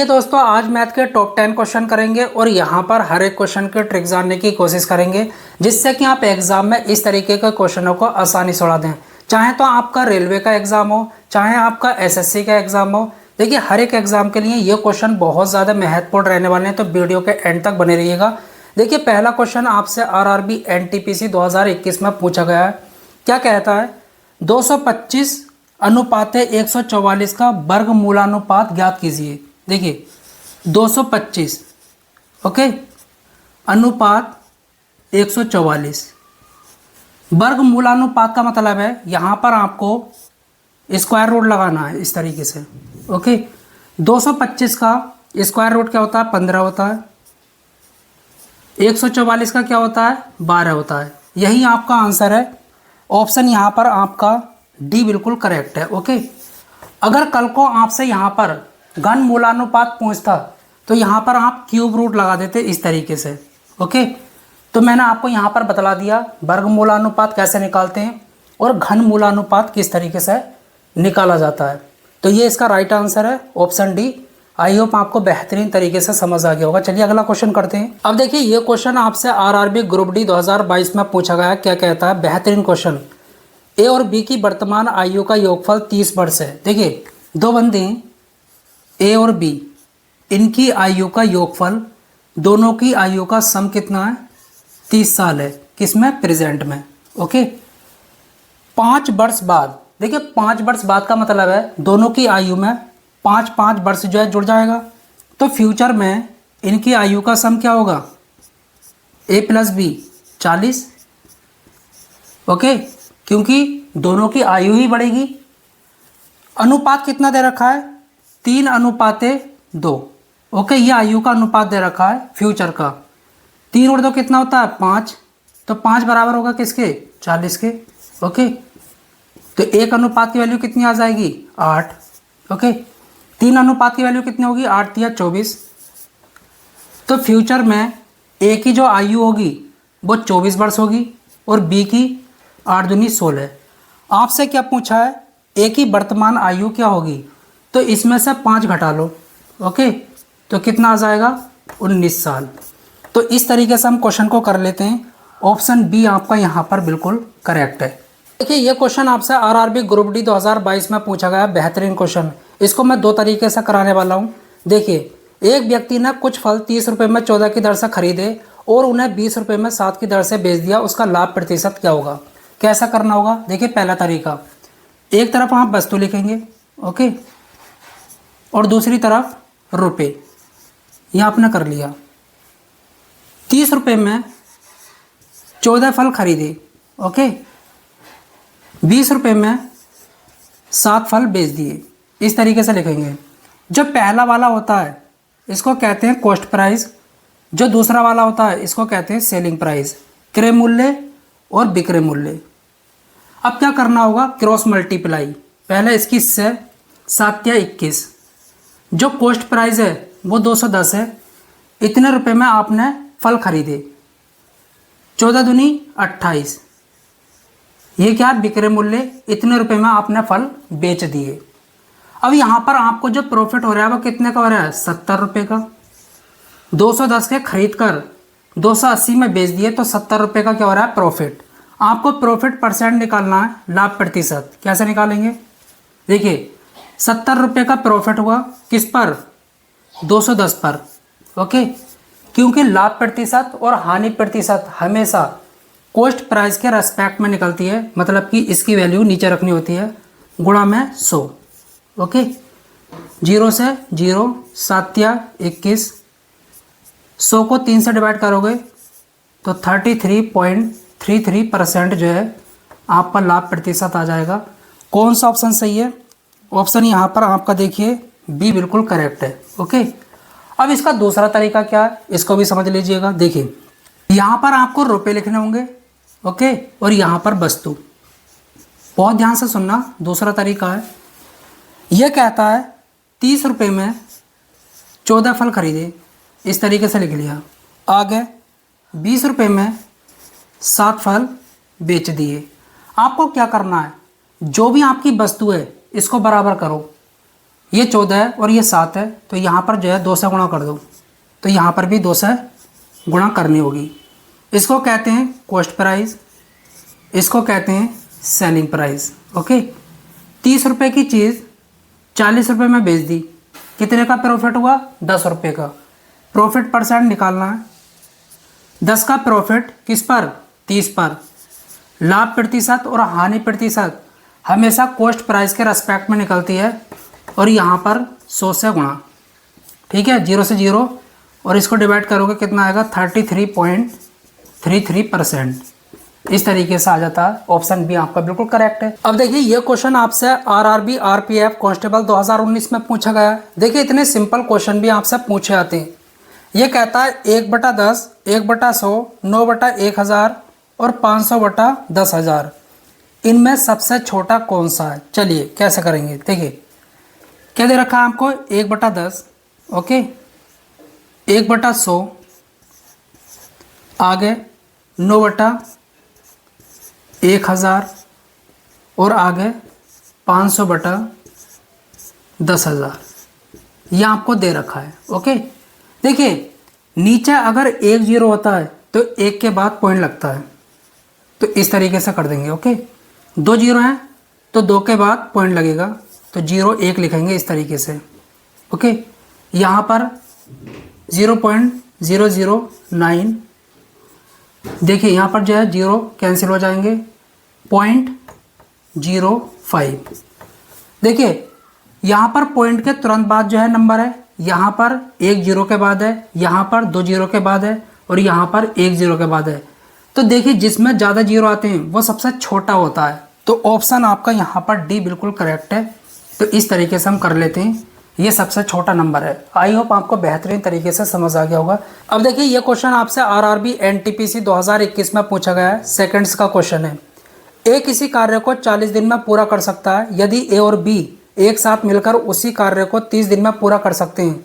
चलिए दोस्तों, आज मैथ के टॉप 10 क्वेश्चन करेंगे और यहाँ पर हर एक क्वेश्चन के ट्रिक जानने की कोशिश करेंगे जिससे कि आप एग्जाम में इस तरीके के क्वेश्चनों को आसानी से उड़ा दें। चाहे तो आपका रेलवे का एग्जाम हो, चाहे आपका एसएससी का एग्जाम हो। देखिए, हर एक एग्जाम के लिए ये क्वेश्चन बहुत ज़्यादा महत्वपूर्ण रहने वाले हैं, तो वीडियो के एंड तक बने रहिएगा। देखिए, पहला क्वेश्चन आपसे आरआरबी एनटीपीसी 2021 में पूछा गया है। क्या कहता है? 225 अनुपात 144 का वर्गमूलानुपात ज्ञात कीजिए। देखिए, 225 ओके अनुपात 144 वर्गमूलानुपात का मतलब है यहाँ पर आपको स्क्वायर रूट लगाना है इस तरीके से। ओके, 225 का स्क्वायर रूट क्या होता है? 15 होता है। 144 का क्या होता है? 12 होता है। यही आपका आंसर है। ऑप्शन यहाँ पर आपका डी बिल्कुल करेक्ट है। ओके, अगर कल को आपसे यहाँ पर घन मूलानुपात पूछता तो यहाँ पर आप क्यूब रूट लगा देते इस तरीके से। ओके, तो मैंने आपको यहाँ पर बतला दिया वर्गमूलानुपात कैसे निकालते हैं और घन मूलानुपात किस तरीके से निकाला जाता है। तो ये इसका राइट आंसर है, ऑप्शन डी। आई होप आपको बेहतरीन तरीके से समझ आ गया होगा। चलिए अगला क्वेश्चन करते हैं। अब देखिए, ये क्वेश्चन आपसे आरआरबी ग्रुप डी 2022 में पूछा गया है। क्या कहता है? बेहतरीन क्वेश्चन। ए और बी की वर्तमान आयु का योगफल 30 वर्ष है। देखिए, दो बंदे ए और बी, इनकी आयु का योगफल, दोनों की आयु का सम कितना है? 30 साल है। किसमें? प्रेजेंट में। ओके, 5 वर्ष बाद, देखिए 5 वर्ष बाद का मतलब है दोनों की आयु में 5 वर्ष जो है जुड़ जाएगा। तो फ्यूचर में इनकी आयु का सम क्या होगा? ए प्लस बी 40। ओके, क्योंकि दोनों की आयु ही बढ़ेगी। अनुपात कितना दे रखा है? 3:2। ओके, ये आयु का अनुपात दे रखा है फ्यूचर का। 3 और 2 कितना होता है? 5। तो 5 बराबर होगा किसके? 40 के। ओके, तो 1 अनुपात की वैल्यू कितनी आ जाएगी? 8। ओके, 3 अनुपात की वैल्यू कितनी होगी? 8 या 24। तो फ्यूचर में ए की जो आयु होगी वो 24 वर्ष होगी और बी की 8 दूनी 16। आपसे क्या पूछा है? ए की वर्तमान आयु क्या होगी? तो इसमें से 5 घटा लो। ओके, तो कितना आ जाएगा? 19 साल। तो इस तरीके से हम क्वेश्चन को कर लेते हैं। ऑप्शन बी आपका यहाँ पर बिल्कुल करेक्ट है। देखिए, ये क्वेश्चन आपसे आरआरबी ग्रुप डी 2022 में पूछा गया। बेहतरीन क्वेश्चन। इसको मैं 2 तरीके से कराने वाला हूँ। देखिए, एक व्यक्ति ने कुछ फल 30 रुपये में 14 की दर से खरीदे और उन्हें 20 रुपये में 7 की दर से बेच दिया। उसका लाभ प्रतिशत क्या होगा? कैसा करना होगा? देखिए, पहला तरीका, एक तरफ आप वस्तु लिखेंगे, ओके, और दूसरी तरफ रुपये। यह आपने कर लिया। 30 रुपये में 14 फल खरीदे, ओके, 20 रुपये में 7 फल बेच दिए। इस तरीके से लिखेंगे। जो पहला वाला होता है इसको कहते हैं कॉस्ट प्राइस, जो दूसरा वाला होता है इसको कहते हैं सेलिंग प्राइस, क्रय मूल्य और विक्रय मूल्य। अब क्या करना होगा? Cross multiply. पहले इसकी से 7 या 21। जो कॉस्ट प्राइस है वो 210 है। इतने रुपए में आपने फल खरीदे। 14 दूनी 28। ये क्या? विक्रय मूल्य। इतने रुपए में आपने फल बेच दिए। अब यहाँ पर आपको जो प्रॉफिट हो रहा है वो कितने का हो रहा है? 70 रुपये का। 210 के खरीद कर 280 में बेच दिए तो 70 रुपये का क्या हो रहा है? प्रॉफिट। आपको प्रॉफिट परसेंट निकालना है, लाभ प्रतिशत। कैसे निकालेंगे? देखिए, 70 रुपये का प्रॉफिट हुआ किस पर? 210 पर। ओके, क्योंकि लाभ प्रतिशत और हानि प्रतिशत हमेशा कॉस्ट प्राइस के रेस्पेक्ट में निकलती है, मतलब कि इसकी वैल्यू नीचे रखनी होती है, गुणा में 100। ओके, 0 से 0, 7 या 21, 100 को 3 से डिवाइड करोगे तो 33.33% जो है आपका लाभ प्रतिशत आ जाएगा। कौन सा ऑप्शन सही है? ऑप्शन यहाँ पर आपका देखिए बी बिल्कुल करेक्ट है। ओके, अब इसका दूसरा तरीका क्या है इसको भी समझ लीजिएगा। देखिए, यहाँ पर आपको रुपए लिखने होंगे, ओके, और यहाँ पर वस्तु। बहुत ध्यान से सुनना। दूसरा तरीका है, यह कहता है 30 रुपये में 14 फल खरीदे। इस तरीके से लिख लिया। आगे 20 रुपये में 7 फल बेच दिए। आपको क्या करना है? जो भी आपकी वस्तु है इसको बराबर करो। ये 14 है और ये 7 है, तो यहाँ पर जो है 2 से गुणा कर दो, तो यहाँ पर भी 2 से गुणा करनी होगी। इसको कहते हैं कॉस्ट प्राइस, इसको कहते हैं सेलिंग प्राइस। ओके, 30 रुपये की चीज़ 40 रुपये में बेच दी, कितने का प्रॉफिट हुआ? 10 रुपये का। प्रॉफिट परसेंट निकालना है, 10 का प्रॉफिट किस पर? 30 पर। लाभ प्रतिशत और हानि प्रतिशत हमेशा कॉस्ट प्राइस के रेस्पेक्ट में निकलती है, और यहाँ पर 100 से गुणा, ठीक है, 0 से 0, और इसको डिवाइड करोगे कितना आएगा? 33.33%। इस तरीके से आ जाता है। ऑप्शन बी आपका बिल्कुल करेक्ट है। अब देखिए ये क्वेश्चन आपसे आरआरबी आरपीएफ कांस्टेबल 2019 में पूछा गया है। देखिए इतने सिंपल क्वेश्चन भी आपसे पूछे आते हैं। ये कहता है 1/10, 1/100, 9/1000 और 500/10,000, इनमें सबसे छोटा कौन सा है? चलिए कैसे करेंगे, देखिए क्या दे रखा है आपको? 1/10, ओके, 1/100, आगे 9/1000 और आगे 500/10,000, यह आपको दे रखा है। ओके, देखिए नीचे अगर 1 0 होता है तो 1 के बाद पॉइंट लगता है, तो इस तरीके से कर देंगे। ओके, 2 0 हैं तो 2 के बाद पॉइंट लगेगा, तो 0 1 लिखेंगे इस तरीके से। ओके, यहाँ पर 0.009, देखिए यहाँ पर जो है 0 कैंसिल हो जाएंगे, 0.05। देखिए यहाँ पर पॉइंट के तुरंत बाद जो है नंबर है, यहाँ पर 1 0 के बाद है, यहाँ पर 2 0 के बाद है, और यहाँ पर 1 0 के बाद है। तो देखिए जिसमें ज़्यादा 0 आते हैं वो सबसे छोटा होता है, तो ऑप्शन आपका यहाँ पर डी बिल्कुल करेक्ट है। तो इस तरीके से हम कर लेते हैं, ये सबसे छोटा नंबर है। आई होप आपको बेहतरीन तरीके से समझ आ गया होगा। अब देखिए ये क्वेश्चन आपसे आरआरबी एनटीपीसी 2021 में पूछा गया है, सेकंड्स का क्वेश्चन है। ए किसी कार्य को 40 दिन में पूरा कर सकता है, यदि ए और बी एक साथ मिलकर उसी कार्य को 30 दिन में पूरा कर सकते हैं,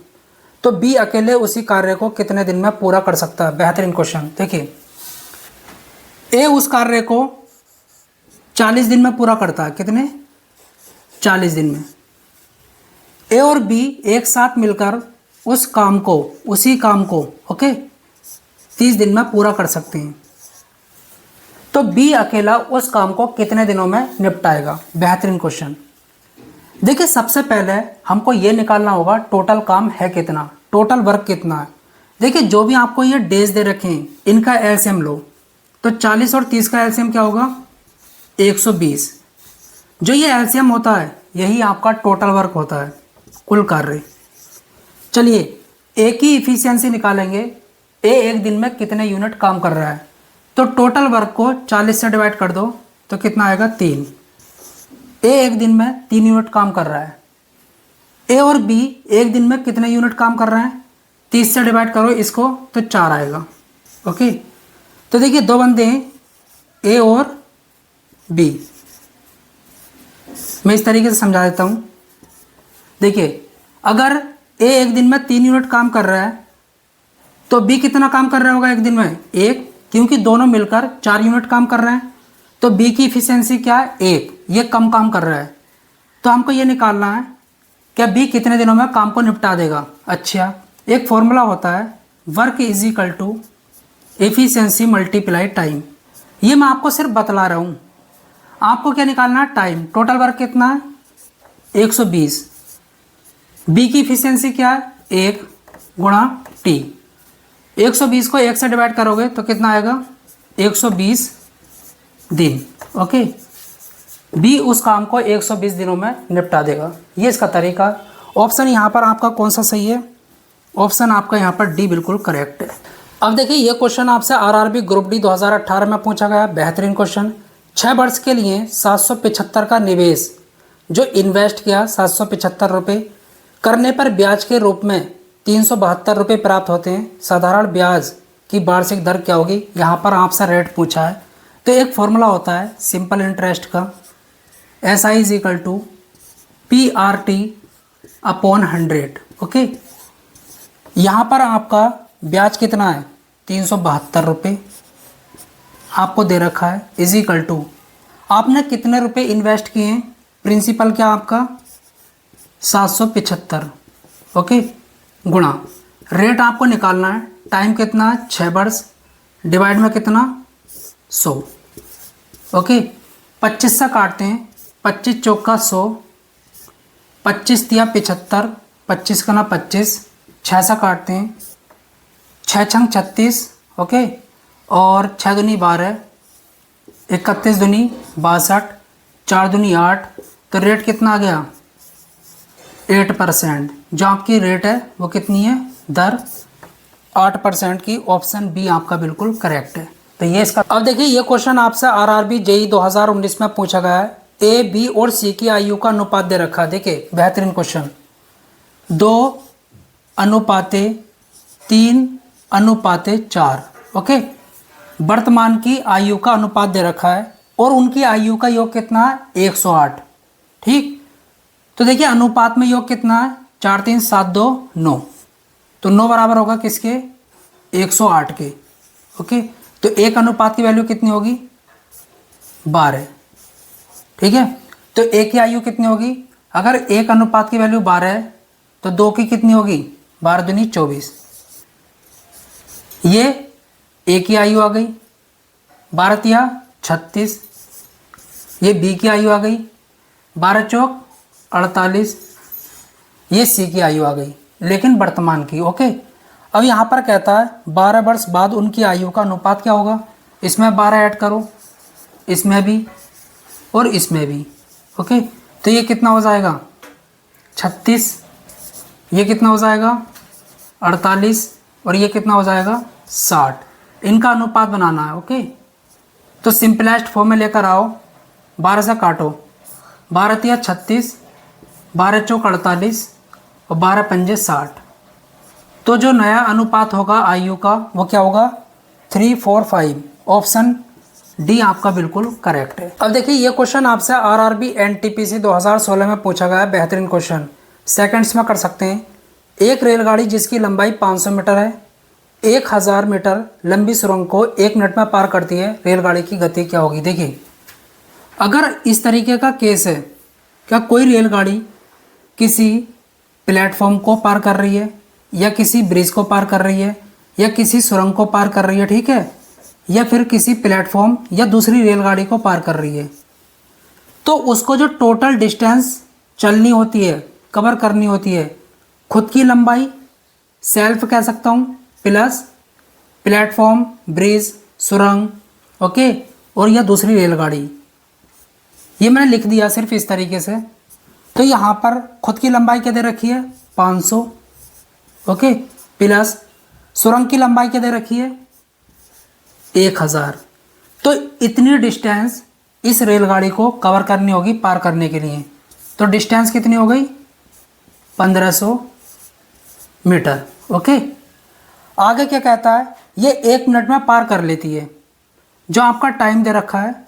तो बी अकेले उसी कार्य को कितने दिन में पूरा कर सकता है? बेहतरीन क्वेश्चन। देखिए ए उस कार्य को 40 दिन में पूरा करता है, कितने? 40 दिन में। ए और बी एक साथ मिलकर उस काम को, उसी काम को, ओके, 30 दिन में पूरा कर सकते हैं, तो बी अकेला उस काम को कितने दिनों में निपटाएगा? बेहतरीन क्वेश्चन। देखिए सबसे पहले हमको ये निकालना होगा टोटल काम है कितना, टोटल वर्क कितना है। देखिए जो भी आपको ये डेज दे रखे हैं इनका एलसीएम लो, तो 40 और 30 का एलसीएम क्या होगा? 120। जो ये एलसीएम होता है यही आपका टोटल वर्क होता है, कुल कार्य। चलिए एक ही इफिशियंसी निकालेंगे, ए एक दिन में कितने यूनिट काम कर रहा है, तो टोटल वर्क को 40 से डिवाइड कर दो तो कितना आएगा? 3। ए एक दिन में 3 यूनिट काम कर रहा है। ए और बी एक दिन में कितने यूनिट काम कर रहे हैं? 30 से डिवाइड करो इसको तो 4 आएगा। ओके, तो देखिए 2 बंदे हैं, ए और बी। मैं इस तरीके से समझा देता हूँ। देखिए अगर ए एक दिन में 3 यूनिट काम कर रहा है तो बी कितना काम कर रहा होगा एक दिन में? 1, क्योंकि दोनों मिलकर 4 यूनिट काम कर रहे हैं, तो बी की इफिशियंसी क्या है? 1। ये कम काम कर रहा है, तो हमको ये निकालना है क्या बी कितने दिनों में काम को निपटा देगा। अच्छा, एक फॉर्मूला होता है work is equal to efficiency multiply time. ये मैं आपको सिर्फ बतला रहा हूँ, आपको क्या निकालना है? टाइम। टोटल वर्क कितना है? 120। बी की इफिशियंसी क्या है? 1 गुणा टी। 120 को 1 से डिवाइड करोगे तो कितना आएगा? 120 दिन। ओके, बी उस काम को 120 दिनों में निपटा देगा। ये इसका तरीका। ऑप्शन यहाँ पर आपका कौन सा सही है? ऑप्शन आपका यहाँ पर डी बिल्कुल करेक्ट है। अब देखिए ये क्वेश्चन आपसे आरआरबी ग्रुप डी 2018 में पूछा गया, बेहतरीन क्वेश्चन। 6 वर्ष के लिए 775 का निवेश जो इन्वेस्ट किया 775 रुपये, करने पर ब्याज के रूप में 372 रुपये प्राप्त होते हैं। साधारण ब्याज की वार्षिक दर क्या होगी? यहाँ पर आपसे रेट पूछा है, तो एक फॉर्मूला होता है सिंपल इंटरेस्ट का, SI is equal to PRT/100। Okay, यहाँ पर आपका ब्याज कितना है? 372 रुपये आपको दे रखा है, इज इक्वल टू आपने कितने रुपए इन्वेस्ट किए हैं? प्रिंसिपल क्या आपका 775, ओके, गुणा रेट आपको निकालना है, टाइम कितना है 6 वर्ष, डिवाइड में कितना 100, ओके। 25 से काटते हैं, 25 चौका 100, 25 दिया 75, 25 का ना 25, 6 से काटते हैं, 6 छंग 36, ओके, और 6 दूनी 12, 31 दूनी 62, 4 दूनी 8, तो रेट कितना आ गया 8%। जो आपकी रेट है वो कितनी है, दर 8% की। ऑप्शन बी आपका बिल्कुल करेक्ट है। तो ये इसका। अब देखिए ये क्वेश्चन आपसे आरआरबी जेई 2019 में पूछा गया है। ए, बी और सी की आयु का अनुपात दे रखा है। देखिए बेहतरीन क्वेश्चन, 2:3:4, ओके। वर्तमान की आयु का अनुपात दे रखा है और उनकी आयु का योग कितना है 108, ठीक। तो देखिए अनुपात में योग कितना है 4 3 7 2 9, तो 9 बराबर होगा किसके 108 के, ओके। तो एक अनुपात की वैल्यू कितनी होगी 12, ठीक है। तो एक की आयु कितनी होगी, अगर एक अनुपात की वैल्यू 12 है तो दो की कितनी होगी 12 दूनी 24, ये ए की आयु आ गई 12 तिया 36, ये बी की आयु आ गई 12 चौक 48, ये सी की आयु आ गई लेकिन वर्तमान की, ओके। अब यहाँ पर कहता है 12 वर्ष बाद उनकी आयु का अनुपात क्या होगा, इसमें 12 ऐड करो, इसमें भी और इसमें भी, ओके। तो ये कितना हो जाएगा 36, ये कितना हो जाएगा 48 और ये कितना हो जाएगा 60। इनका अनुपात बनाना है, ओके। तो सिंपलेस्ट फॉर्म में लेकर आओ, 12 से काटो, 12 तिया 36, 12 चौक 48 और 12 पंजे 60। तो जो नया अनुपात होगा आयु का वो क्या होगा 3:4:5। ऑप्शन डी आपका बिल्कुल करेक्ट है। अब देखिए ये क्वेश्चन आपसे आरआरबी एनटीपीसी 2016 में पूछा गया है। बेहतरीन क्वेश्चन, सेकंड्स में कर सकते हैं। एक रेलगाड़ी जिसकी लंबाई 500 मीटर है 1000 मीटर लंबी सुरंग को 1 मिनट में पार करती है, रेलगाड़ी की गति क्या होगी। देखिए अगर इस तरीके का केस है, क्या कोई रेलगाड़ी किसी प्लेटफॉर्म को पार कर रही है या किसी ब्रिज को पार कर रही है या किसी सुरंग को पार कर रही है, ठीक है, या फिर किसी प्लेटफॉर्म या दूसरी रेलगाड़ी को पार कर रही है, तो उसको जो टोटल डिस्टेंस चलनी होती है, कवर करनी होती है, खुद की लंबाई सेल्फ कह सकता हूँ प्लस प्लेटफॉर्म, ब्रिज, सुरंग, ओके, और या दूसरी रेलगाड़ी। ये मैंने लिख दिया सिर्फ इस तरीके से। तो यहाँ पर खुद की लंबाई क्या दे रखी है 500, ओके, प्लस सुरंग की लंबाई क्या दे रखी है 1000। तो इतनी डिस्टेंस इस रेलगाड़ी को कवर करनी होगी पार करने के लिए। तो डिस्टेंस कितनी हो गई 1500 मीटर, ओके। आगे क्या कहता है, ये 1 मिनट में पार कर लेती है। जो आपका टाइम दे रखा है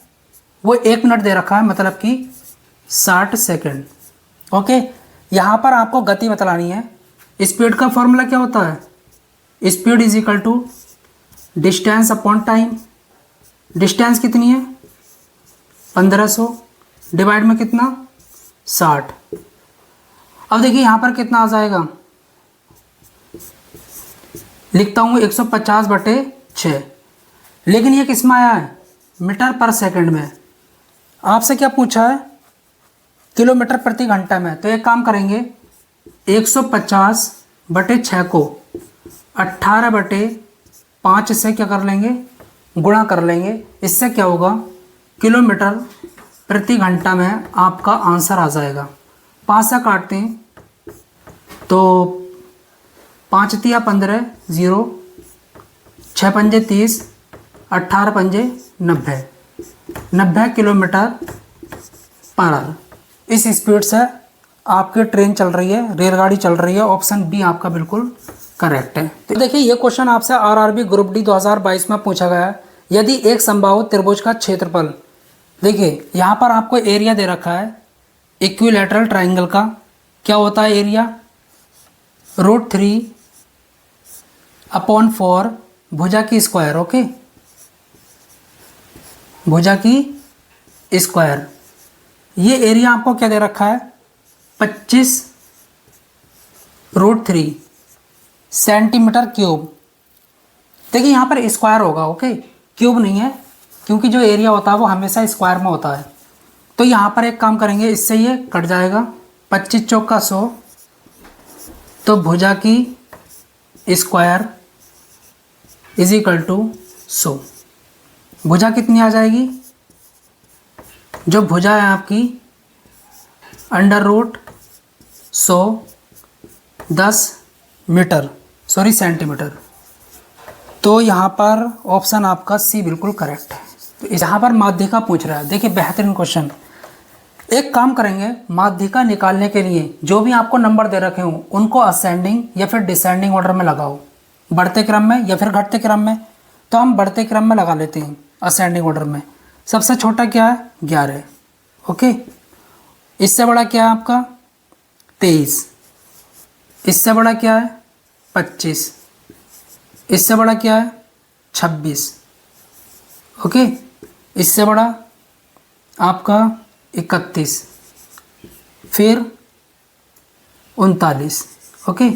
वो 1 मिनट दे रखा है, मतलब कि 60 सेकंड, ओके। यहाँ पर आपको गति बतलानी है। स्पीड का फॉर्मूला क्या होता है, speed is equal to distance upon time. Distance कितनी है 1500 डिवाइड में कितना 60। अब देखिए यहाँ पर कितना आ जाएगा, लिखता हूँ 150/6, लेकिन ये किस में आया है मीटर पर सेकंड में। आपसे क्या पूछा है किलोमीटर प्रति घंटा में। तो एक काम करेंगे 150/6 को 18/5 से क्या कर लेंगे गुणा कर लेंगे। इससे क्या होगा किलोमीटर प्रति घंटा में आपका आंसर आ जाएगा। 5 से काटते हैं तो 5 तिया 15 0, 6 पंजे 30, 18 पंजे 90 किलोमीटर पर आवर। इस स्पीड से आपकी ट्रेन चल रही है, रेलगाड़ी चल रही है। ऑप्शन बी आपका बिल्कुल करेक्ट है। तो देखिए ये क्वेश्चन आपसे आरआरबी ग्रुप डी 2022 में पूछा गया है। यदि एक समबाहु त्रिभुज का क्षेत्रफल, देखिए यहाँ पर आपको एरिया दे रखा है इक्विलैटरल ट्राइंगल का, क्या होता है एरिया √3/4 भुजा की स्क्वायर, ओके, भुजा की स्क्वायर। ये एरिया आपको क्या दे रखा है 25 √3 सेंटीमीटर क्यूब। देखिए यहाँ पर स्क्वायर होगा, ओके, क्यूब नहीं है, क्योंकि जो एरिया होता है वो हमेशा स्क्वायर में होता है। तो यहाँ पर एक काम करेंगे, इससे ये कट जाएगा, 25 चौका 100, तो भुजा की स्क्वायर इज इक्वल टू 100। भुजा कितनी आ जाएगी, जो भुजा है आपकी √100 10 मीटर, सॉरी सेंटीमीटर। तो यहाँ पर ऑप्शन आपका सी बिल्कुल करेक्ट है। तो यहाँ पर माध्यिका पूछ रहा है, देखिए बेहतरीन क्वेश्चन। एक काम करेंगे, माध्यिका निकालने के लिए जो भी आपको नंबर दे रखे हों उनको असेंडिंग या फिर डिसेंडिंग ऑर्डर में लगाओ, बढ़ते क्रम में या फिर घटते क्रम में। तो हम बढ़ते क्रम में लगा लेते हैं, असेंडिंग ऑर्डर में। सबसे छोटा क्या है, 11, ओके। इससे बड़ा क्या है आपका 23, इससे बड़ा क्या है 25, इससे बड़ा क्या है 26, ओके। इससे बड़ा आपका 31, फिर 39, ओके।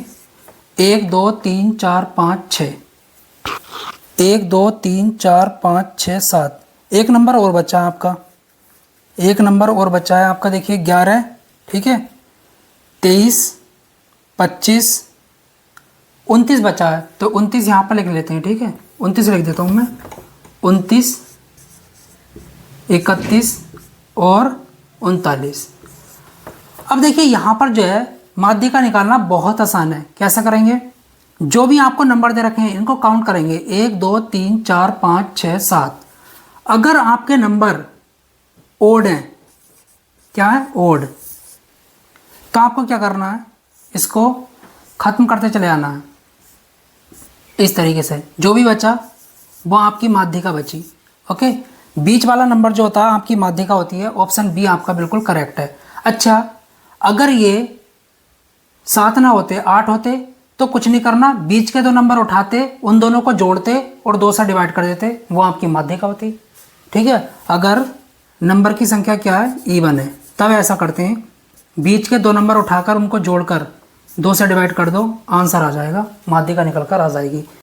1 2 3 4 5 6, 1 2 3 4 5 6 7, एक नंबर और बचा है आपका, एक नंबर और बचा है आपका, देखिए 11, ठीक है, 23, 25, 29 बचा है। तो 29 यहाँ पर लिख लेते हैं, ठीक है, 29 लिख देता हूँ मैं, 29, 31 और 39। अब देखिए यहाँ पर जो है माध्यिका निकालना बहुत आसान है। कैसा करेंगे, जो भी आपको नंबर दे रखे हैं इनको काउंट करेंगे, 1 2 3 4 5 6 7। अगर आपके नंबर ओड हैं, क्या है ओड, तो आपको क्या करना है, इसको खत्म करते चले आना है इस तरीके से। जो भी बचा वो आपकी माध्यिका बची, ओके। बीच वाला नंबर जो होता है आपकी माध्यिका होती है। ऑप्शन बी आपका बिल्कुल करेक्ट है। अच्छा, अगर ये 7 ना होते 8 होते तो कुछ नहीं करना, बीच के 2 नंबर उठाते, उन दोनों को जोड़ते और 2 से डिवाइड कर देते, वो आपकी माध्यिका होती, ठीक है। अगर नंबर की संख्या क्या है, इवन है, तब ऐसा करते हैं, बीच के 2 नंबर उठाकर उनको जोड़कर 2 से डिवाइड कर दो, आंसर आ जाएगा, माध्यिका निकल कर आ जाएगी।